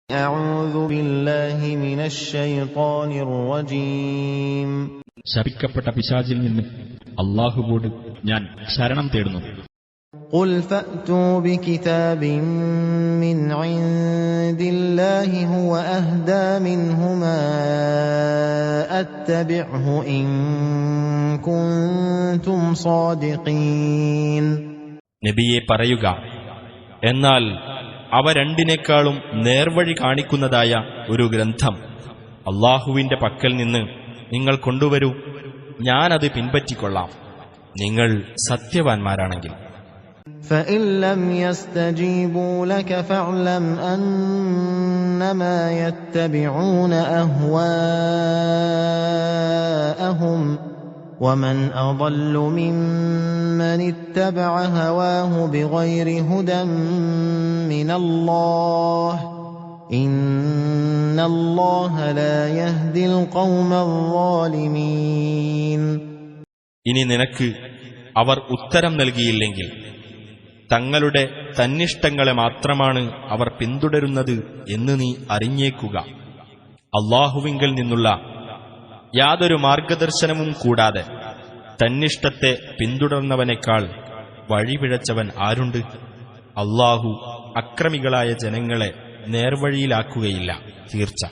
أعوذ بالله من الشيطان الرجيم. ശപിക്കപ്പെട്ട പിശാചിൽ നിന്ന് അല്ലാഹുവോട് ഞാൻ ശരണം തേടുന്നു. قل فأتوا بكتاب من عند الله هو أهدى منهما أتبعه إن كنتم صادقين. നബിയെ പറയുക, എന്നാൽ അവ രണ്ടിനേക്കാളും നേർവഴി കാണിക്കുന്നതായ ഒരു ഗ്രന്ഥം അല്ലാഹുവിന്റെ പക്കൽ നിന്ന് നിങ്ങൾ കൊണ്ടുവരൂ, ഞാനത് പിൻപറ്റിക്കൊള്ളാം, നിങ്ങൾ സത്യവാൻമാരാണെങ്കിൽ. فإن لم يستجيبوا لك فاعلم أنما يتبعون أهواءهم ومن أضل ممن اتبع هواه بغير هدى من الله إن الله لا يهدي القوم الظالمين. ഇനി നിനക്ക് അവർ ഉത്തരം നൽകിയില്ലെങ്കിൽ തങ്ങളുടെ തന്നിഷ്ടങ്ങളെ മാത്രമാണ് അവർ പിന്തുടരുന്നത് എന്ന് നീ അറിഞ്ഞേക്കുക. അല്ലാഹുവിങ്കൽ നിന്നുള്ള യാതൊരു മാർഗദർശനവും കൂടാതെ തന്നിഷ്ടത്തെ പിന്തുടർന്നവനേക്കാൾ വഴിപിഴച്ചവൻ ആരുണ്ട്? അല്ലാഹു അക്രമികളായ ജനങ്ങളെ നേർവഴിയിലാക്കുകയില്ല, തീർച്ച.